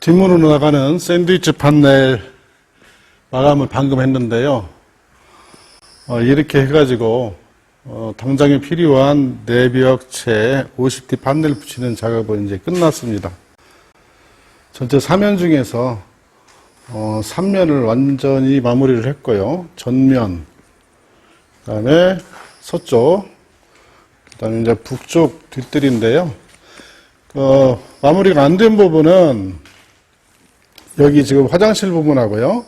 뒷문으로 나가는 샌드위치 판넬 마감을 방금 했는데요. 이렇게 해가지고 당장에 필요한 내벽체 50T 판넬 붙이는 작업은 이제 끝났습니다. 전체 4면 중에서 3면을 완전히 마무리를 했고요. 전면, 그 다음에 서쪽, 그 다음에 이제 북쪽 뒷뜰인데요. 마무리가 안 된 부분은 여기 지금 화장실 부분하고요.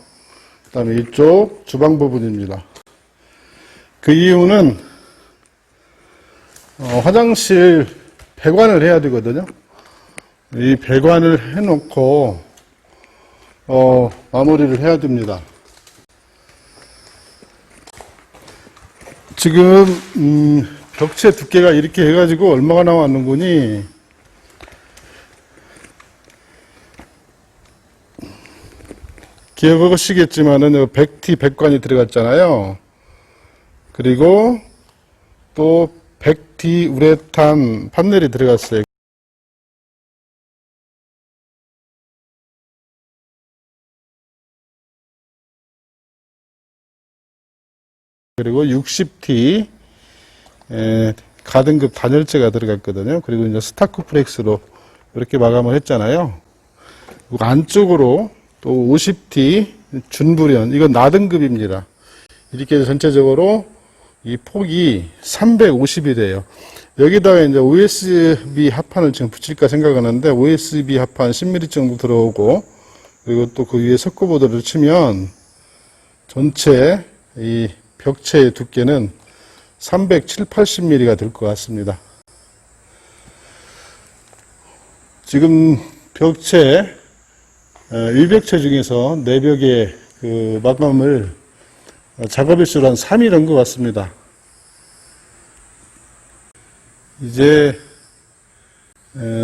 그 다음에 이쪽 주방 부분입니다. 그 이유는 화장실 배관을 해야 되거든요. 이 배관을 해놓고 마무리를 해야 됩니다. 지금 벽체 두께가 이렇게 해가지고 얼마가 나왔는구니 기억하시겠지만은 100T 배관이 들어갔잖아요. 그리고 또 100T 우레탄 판넬이 들어갔어요. 그리고 60T 가등급 단열재가 들어갔거든요. 그리고 이제 스타크플렉스로 이렇게 마감을 했잖아요. 그리고 안쪽으로 또 50T 준불연, 이건 나등급입니다. 이렇게 해서 전체적으로 이 폭이 350이 돼요. 여기다가 이제 OSB 합판을 지금 붙일까 생각하는데 OSB 합판 10mm 정도 들어오고, 그리고 또 그 위에 석고보드를 치면 전체 이 벽체의 두께는 370, 80mm가 될 것 같습니다. 지금 벽체, 일벽체 중에서 내벽의 그 마감을 작업일수로 한 3일 한 것 같습니다. 이제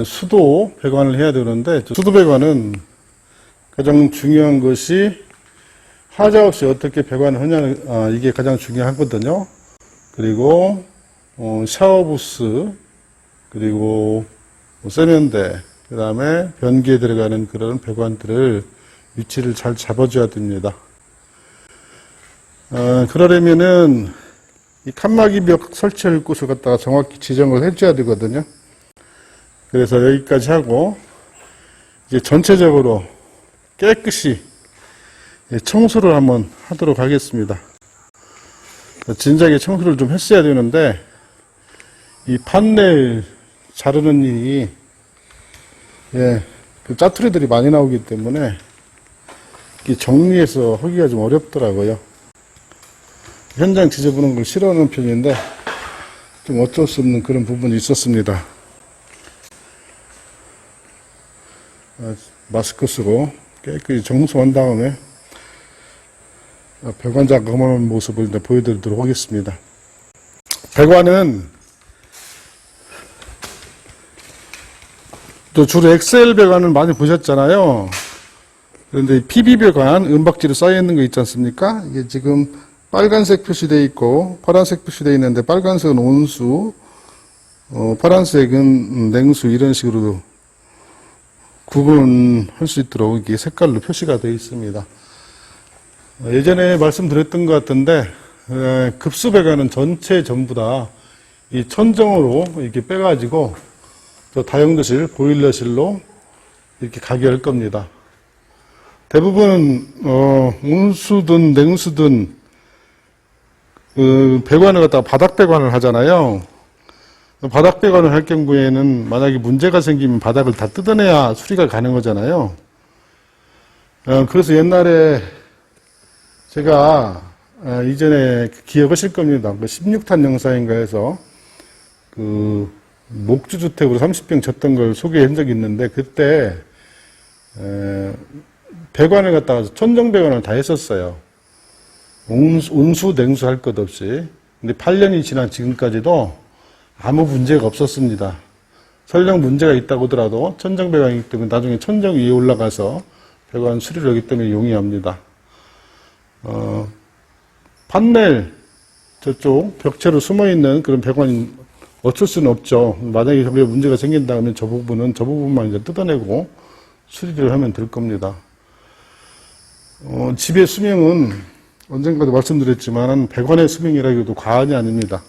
수도 배관을 해야 되는데, 수도 배관은 가장 중요한 것이 하자 없이 어떻게 배관을 하냐, 이게 가장 중요하거든요. 그리고 샤워부스, 그리고 세면대, 그 다음에 변기에 들어가는 그런 배관들을 위치를 잘 잡아줘야 됩니다. 그러려면은 이 칸막이 벽 설치할 곳을 갖다가 정확히 지정을 해줘야 되거든요. 그래서 여기까지 하고 이제 전체적으로 깨끗이 청소를 한번 하도록 하겠습니다. 진작에 청소를 좀 했어야 되는데 이 판넬 자르는 일이 그 짜투리들이 많이 나오기 때문에 정리해서 하기가 좀 어렵더라고요. 현장 지저분한 걸 싫어하는 편인데 좀 어쩔 수 없는 그런 부분이 있었습니다. 마스크 쓰고 깨끗이 청소한 다음에 배관 작업하는 모습을 보여드리도록 하겠습니다. 배관은 또 주로 엑셀 배관을 많이 보셨잖아요. 그런데 PB 배관, 은박지로 쌓여있는 거 있지 않습니까? 이게 지금 빨간색 표시되어 있고 파란색 표시되어 있는데, 빨간색은 온수, 파란색은 냉수, 이런 식으로 구분할 수 있도록 이게 색깔로 표시가 되어 있습니다. 예전에 말씀드렸던 것 같은데, 급수 배관은 전체 전부 다 이 천정으로 이렇게 빼가지고 저 다용도실, 보일러실로 이렇게 가게 할 겁니다. 대부분 온수든 냉수든 그 배관을 갖다가 바닥 배관을 하잖아요. 바닥 배관을 할 경우에는 만약에 문제가 생기면 바닥을 다 뜯어내야 수리가 가능하잖아요. 그래서 옛날에 제가 이전에 기억하실 겁니다. 그 16탄 영상인가 해서 그 목주주택으로 30평 졌던 걸 소개한 적이 있는데, 그때 배관을 갖다가 천정 배관을 다 했었어요. 온수, 냉수 할 것 없이. 근데 8년이 지난 지금까지도 아무 문제가 없었습니다. 설령 문제가 있다고 하더라도 천정 배관이기 때문에 나중에 천정 위에 올라가서 배관 수리를 하기 때문에 용이합니다. 판넬 저쪽 벽체로 숨어있는 그런 배관이 어쩔 수는 없죠. 만약에 문제가 생긴다 하면 저 부분만 이제 뜯어내고 수리를 하면 될 겁니다. 집의 수명은 언젠가도 말씀드렸지만 배관의 수명이라기도 과언이 아닙니다.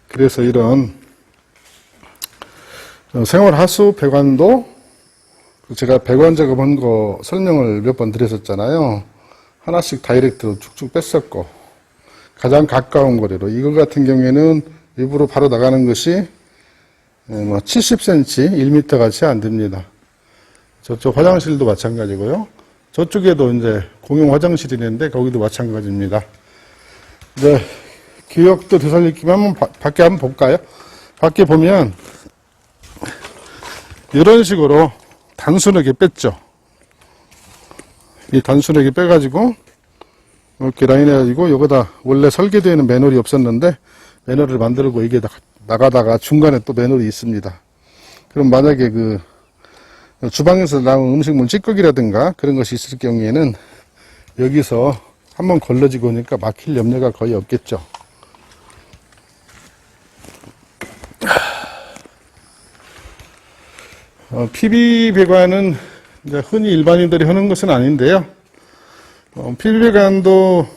그래서 이런 생활하수 배관도 제가 배관 작업한 거 설명을 몇 번 드렸었잖아요. 하나씩 다이렉트로 쭉쭉 뺐었고 가장 가까운 거리로 이거 같은 경우에는 일부러 바로 나가는 것이 70cm, 1m 같이 안 됩니다. 저쪽 화장실도 마찬가지고요. 저쪽에도 이제 공용 화장실이 있는데 거기도 마찬가지입니다. 이제 기억도 되살릴 겸 한번 밖에 한번 볼까요? 밖에 보면 이런 식으로 단순하게 뺐죠. 이 단순하게 빼가지고 이렇게 라인 해가지고 여기다 원래 설계되어 있는 매놀이 없었는데 매놀을 만들고 이게 나가다가 중간에 또 매놀이 있습니다. 그럼 만약에 그 주방에서 나온 음식물 찌꺼기라든가 그런 것이 있을 경우에는 여기서 한번 걸러지고 오니까 막힐 염려가 거의 없겠죠. PB 배관은 이제 흔히 일반인들이 하는 것은 아닌데요. PB 배관도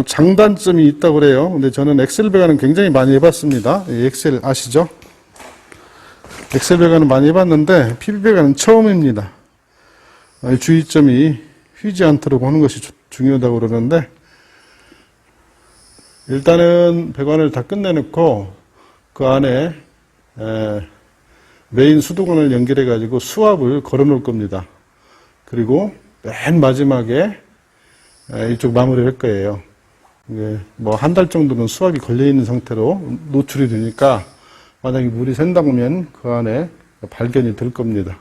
장단점이 있다고 그래요. 근데 저는 엑셀 배관은 굉장히 많이 해봤습니다. 엑셀 아시죠? 엑셀 배관은 많이 해봤는데 PB 배관은 처음입니다. 주의점이 휘지 않도록 하는 것이 중요하다고 그러는데 일단은 배관을 다 끝내놓고 그 안에 메인 수도관을 연결해 가지고 수압을 걸어 놓을 겁니다. 그리고 맨 마지막에 이쪽 마무리를 할 거예요. 뭐 한 달 정도는 수압이 걸려 있는 상태로 노출이 되니까 만약에 물이 샌다면 그 안에 발견이 될 겁니다.